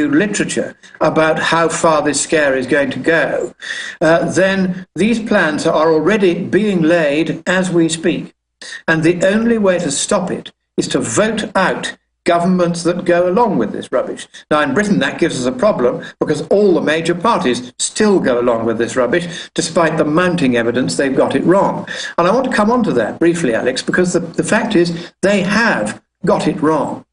literature about how far this scare is going to go, then these plans are already being laid as we speak. And the only way to stop it is to vote out governments that go along with this rubbish. Now, in Britain, that gives us a problem because all the major parties still go along with this rubbish, despite the mounting evidence they've got it wrong. And I want to come on to that briefly, Alex, because the fact is they have got it wrong.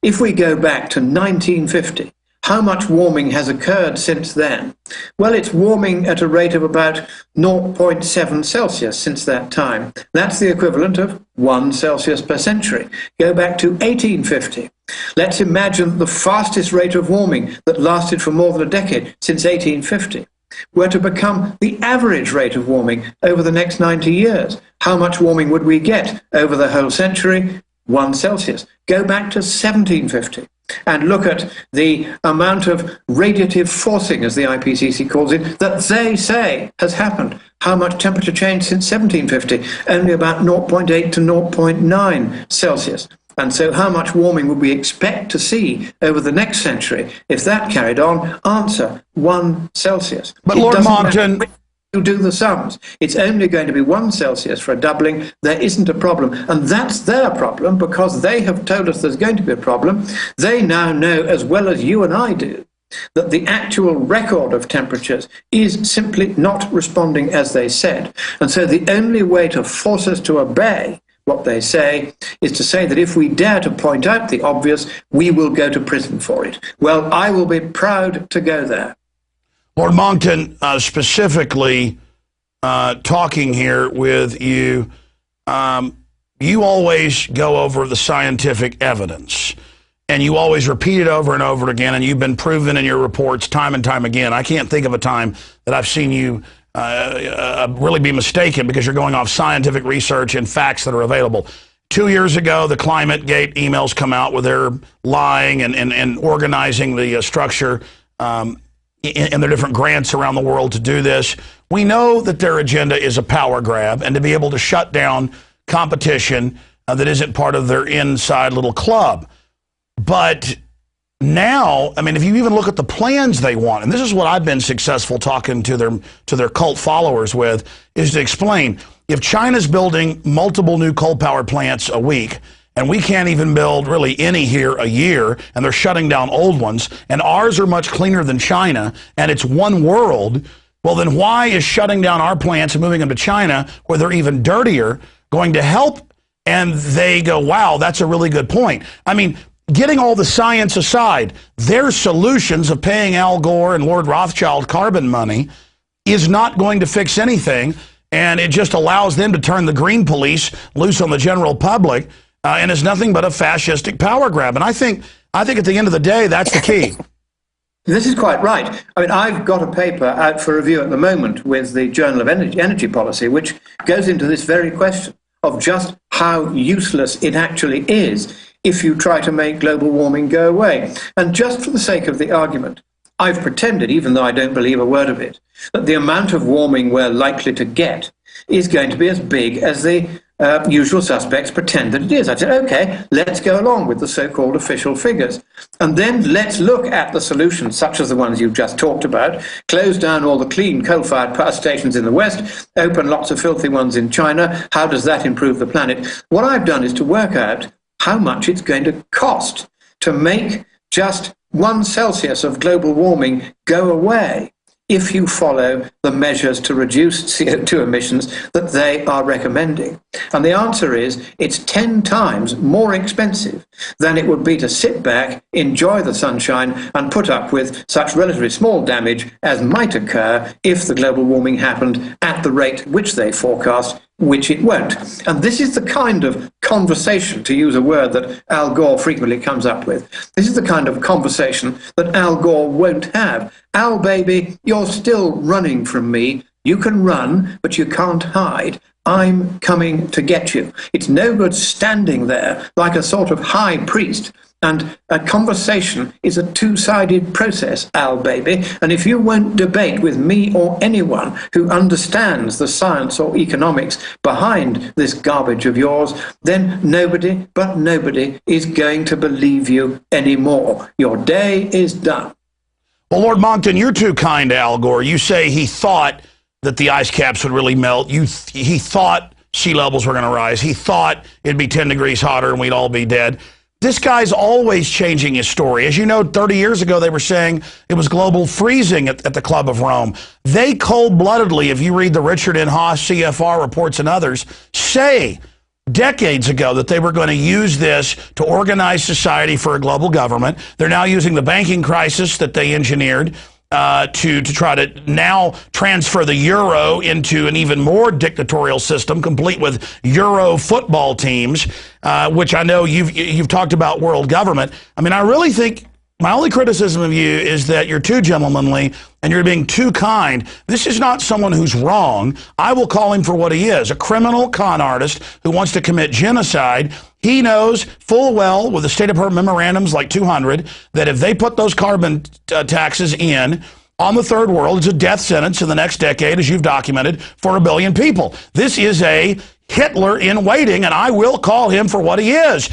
If we go back to 1950, how much warming has occurred since then? Well, it's warming at a rate of about 0.7 Celsius since that time. That's the equivalent of 1 Celsius per century. Go back to 1850. Let's imagine the fastest rate of warming that lasted for more than a decade since 1850 were to become the average rate of warming over the next 90 years. How much warming would we get over the whole century? 1 Celsius. Go back to 1750 and look at the amount of radiative forcing, as the IPCC calls it, that they say has happened. How much temperature change since 1750? Only about 0.8 to 0.9 Celsius. And so how much warming would we expect to see over the next century if that carried on? Answer, 1 Celsius. But Lord Monckton, you do the sums. It's only going to be 1 Celsius for a doubling. There isn't a problem. And that's their problem because they have told us there's going to be a problem. They now know as well as you and I do that the actual record of temperatures is simply not responding as they said. And so the only way to force us to obey what they say is to say that if we dare to point out the obvious, we will go to prison for it. Well, I will be proud to go there. Lord Monckton, specifically talking here with you, you always go over the scientific evidence, and you always repeat it over and over again, and you've been proven in your reports time and time again. I can't think of a time that I've seen you really be mistaken because you're going off scientific research and facts that are available. 2 years ago, the Climategate emails come out where they're lying and organizing the structure in their different grants around the world to do this. We know that their agenda is a power grab and to be able to shut down competition that isn't part of their inside little club. But now, I mean, if you even look at the plans they want, and this is what I've been successful talking to their cult followers with, is to explain, if China's building multiple new coal-powered plants a week, and we can't even build really any here a year, and they're shutting down old ones, and ours are much cleaner than China, and it's one world, well, then why is shutting down our plants and moving them to China, where they're even dirtier, going to help? And they go, wow, that's a really good point. I mean, getting all the science aside, their solutions of paying Al Gore and Lord Rothschild carbon money is not going to fix anything, and it just allows them to turn the green police loose on the general public, and it's nothing but a fascistic power grab. And I think at the end of the day, that's the key. This is quite right. I mean, I've got a paper out for review at the moment with the Journal of Energy Policy, which goes into this very question of just how useless it actually is if you try to make global warming go away. And just for the sake of the argument, I've pretended, even though I don't believe a word of it, that the amount of warming we're likely to get is going to be as big as the usual suspects pretend that it is. I said, okay, let's go along with the so-called official figures. And then let's look at the solutions, such as the ones you've just talked about, close down all the clean coal-fired power stations in the West, open lots of filthy ones in China. How does that improve the planet? What I've done is to work out how much it's going to cost to make just 1 Celsius of global warming go away if you follow the measures to reduce CO2 emissions that they are recommending. And the answer is it's 10 times more expensive than it would be to sit back, enjoy the sunshine, and put up with such relatively small damage as might occur if the global warming happened at the rate which they forecast, which it won't. And this is the kind of conversation, to use a word that Al Gore frequently comes up with, this is the kind of conversation that Al Gore won't have. Al, baby, you're still running from me You can run, but you can't hide. I'm coming to get you. It's no good standing there like a sort of high priest. And a conversation is a two-sided process, Al baby. And if you won't debate with me or anyone who understands the science or economics behind this garbage of yours, then nobody but nobody is going to believe you anymore. Your day is done. Well, Lord Monckton, you're too kind to Al Gore. You say he thought that the ice caps would really melt. He thought sea levels were going to rise. He thought it'd be 10 degrees hotter and we'd all be dead. This guy's always changing his story. As you know, 30 years ago, they were saying it was global freezing at the Club of Rome. They cold-bloodedly, if you read the Richard N. Haas CFR reports and others, say decades ago that they were going to use this to organize society for a global government. They're now using the banking crisis that they engineered to try to now transfer the euro into an even more dictatorial system, complete with euro football teams, which I know you've talked about world government. I mean, I really think my only criticism of you is that you're too gentlemanly and you're being too kind. This is not someone who's wrong. I will call him for what he is, a criminal con artist who wants to commit genocide. He knows full well, with the State Department memorandums like 200, that if they put those carbon taxes in on the third world, it's a death sentence in the next decade, as you've documented, for 1 billion people. This is a Hitler in waiting, and I will call him for what he is.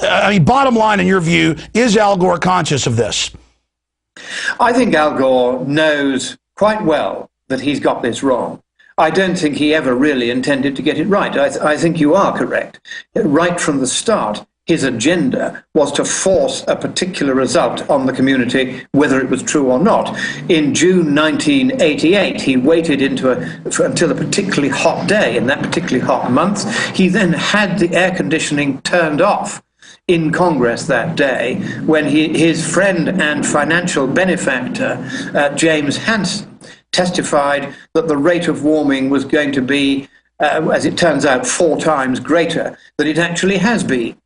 I mean, bottom line, in your view, is Al Gore conscious of this? I think Al Gore knows quite well that he's got this wrong. I don't think he ever really intended to get it right. I think you are correct. Right from the start, his agenda was to force a particular result on the community, whether it was true or not. In June 1988, he waited until a particularly hot day. In that particularly hot month, he then had the air conditioning turned off in Congress that day when his friend and financial benefactor, James Hansen, testified that the rate of warming was going to be, as it turns out, 4 times greater than it actually has been.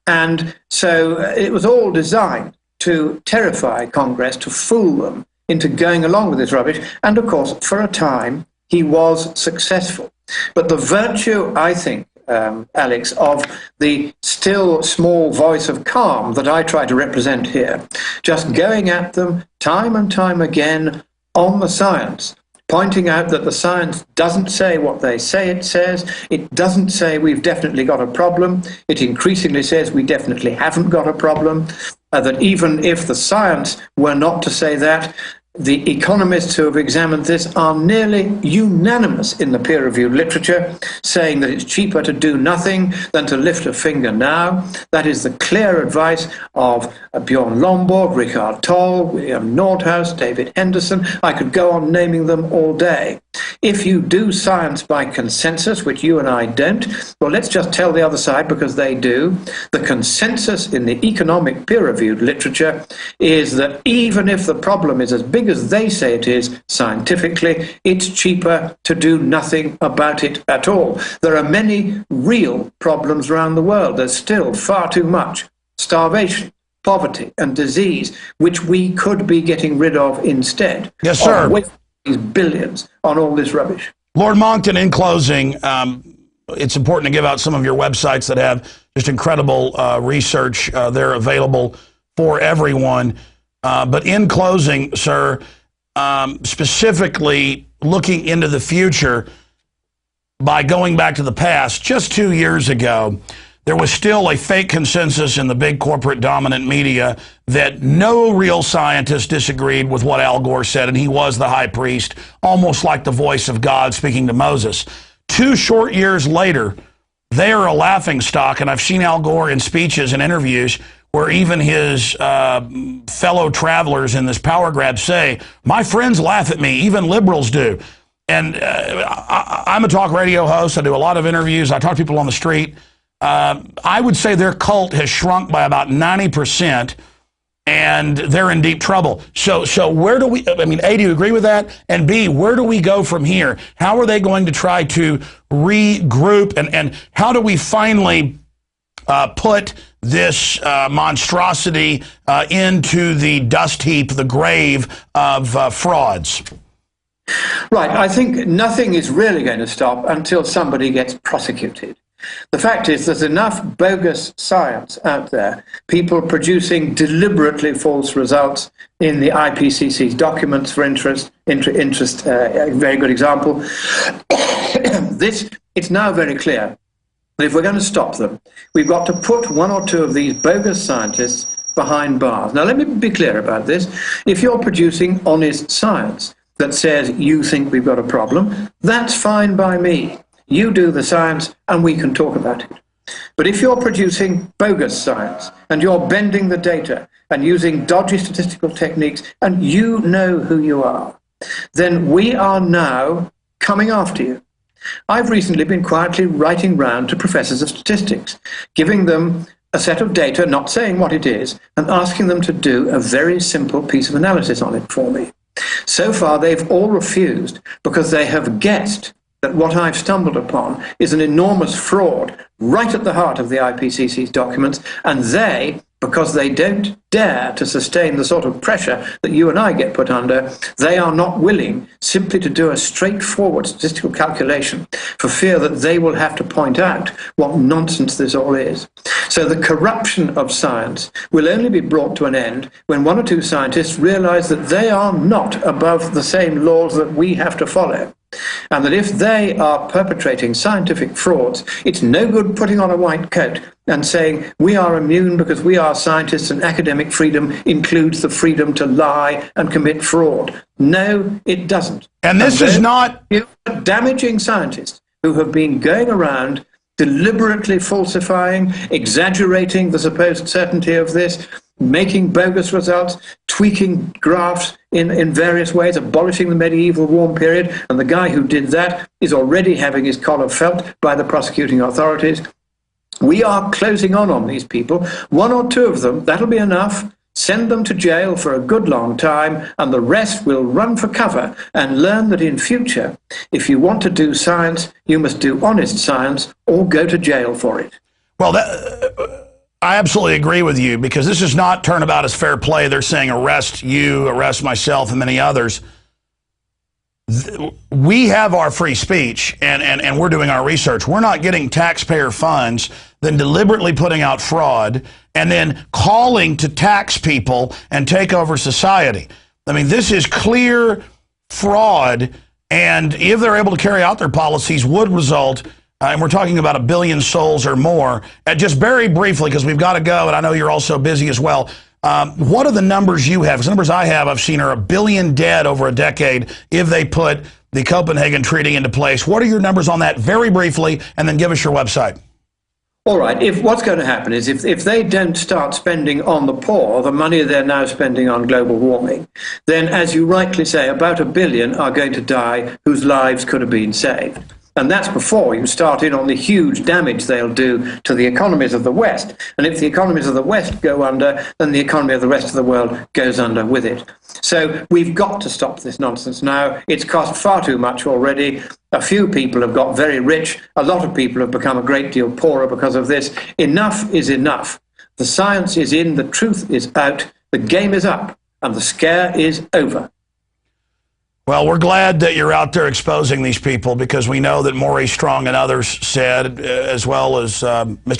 And so it was all designed to terrify Congress, to fool them into going along with this rubbish. And of course, for a time, he was successful. But the virtue, I think, Alex, of the still small voice of calm that I try to represent here, just going at them time and time again on the science, pointing out that the science doesn't say what they say it says. It doesn't say we've definitely got a problem. It increasingly says we definitely haven't got a problem. That even if the science were not to say that, the economists who have examined this are nearly unanimous in the peer-reviewed literature, saying that it's cheaper to do nothing than to lift a finger now. That is the clear advice of Bjorn Lomborg, Richard Toll, William Nordhaus, David Henderson. I could go on naming them all day. If you do science by consensus, which you and I don't, well, let's just tell the other side, because they do. The consensus in the economic peer-reviewed literature is that even if the problem is as big as they say it is scientifically, it's cheaper to do nothing about it at all. There are many real problems around the world. There's still far too much starvation, poverty, and disease, which we could be getting rid of instead. Yes, sir. These billions on all this rubbish. Lord Monckton, in closing, it's important to give out some of your websites that have just incredible research. They're available for everyone. But in closing, sir, specifically looking into the future by going back to the past, just 2 years ago, there was still a fake consensus in the big corporate dominant media that no real scientist disagreed with what Al Gore said, and he was the high priest, almost like the voice of God speaking to Moses. 2 short years later, they are a laughingstock, and I've seen Al Gore in speeches and interviews where even his fellow travelers in this power grab say, my friends laugh at me, even liberals do. And I'm a talk radio host. I do a lot of interviews. I talk to people on the street. I would say their cult has shrunk by about 90%, and they're in deep trouble. So where do we, I mean, A, do you agree with that? And B, where do we go from here? How are they going to try to regroup, and how do we finally put this monstrosity into the dust heap, the grave of frauds? Right. I think nothing is really going to stop until somebody gets prosecuted. The fact is there's enough bogus science out there, people producing deliberately false results in the IPCC's documents, for interest, a very good example. It's now very clear that if we're going to stop them, we've got to put one or two of these bogus scientists behind bars. Now, let me be clear about this. If you're producing honest science that says you think we've got a problem, that's fine by me. You do the science and we can talk about it. But if you're producing bogus science and you're bending the data and using dodgy statistical techniques and you know who you are, then we are now coming after you. I've recently been quietly writing round to professors of statistics, giving them a set of data, not saying what it is, and asking them to do a very simple piece of analysis on it for me. So far, they've all refused because they have guessed that what I've stumbled upon is an enormous fraud right at the heart of the IPCC's documents, and they, because they don't dare to sustain the sort of pressure that you and I get put under, they are not willing simply to do a straightforward statistical calculation for fear that they will have to point out what nonsense this all is. So the corruption of science will only be brought to an end when one or two scientists realize that they are not above the same laws that we have to follow. And that if they are perpetrating scientific frauds, it's no good putting on a white coat and saying we are immune because we are scientists and academic freedom includes the freedom to lie and commit fraud. No, it doesn't. And this is not damaging scientists who have been going around deliberately falsifying, exaggerating the supposed certainty of this, making bogus results, tweaking graphs in various ways, abolishing the medieval warm period, and the guy who did that is already having his collar felt by the prosecuting authorities. We are closing on these people. One or two of them, that'll be enough. Send them to jail for a good long time, and the rest will run for cover and learn that in future, if you want to do science, you must do honest science or go to jail for it. Well, I absolutely agree with you, because this is not turnabout as fair play. They're saying arrest you, arrest myself, and many others. We have our free speech, and we're doing our research. We're not getting taxpayer funds, then deliberately putting out fraud, and then calling to tax people and take over society. I mean, this is clear fraud, and if they're able to carry out their policies, would result and we're talking about 1 billion souls or more. Just very briefly, because we've got to go, and I know you're also busy as well. What are the numbers you have? Because the numbers I have, I've seen are 1 billion dead over a decade if they put the Copenhagen Treaty into place. What are your numbers on that, very briefly, and then give us your website. All right. If what's going to happen is if they don't start spending on the poor the money they're now spending on global warming, then, as you rightly say, about 1 billion are going to die whose lives could have been saved. And that's before you start in on the huge damage they'll do to the economies of the West. And if the economies of the West go under, then the economy of the rest of the world goes under with it. So we've got to stop this nonsense now. It's cost far too much already. A few people have got very rich. A lot of people have become a great deal poorer because of this. Enough is enough. The science is in, the truth is out, the game is up, and the scare is over. Well, we're glad that you're out there exposing these people, because we know that Maurice Strong and others said, as well as Mr.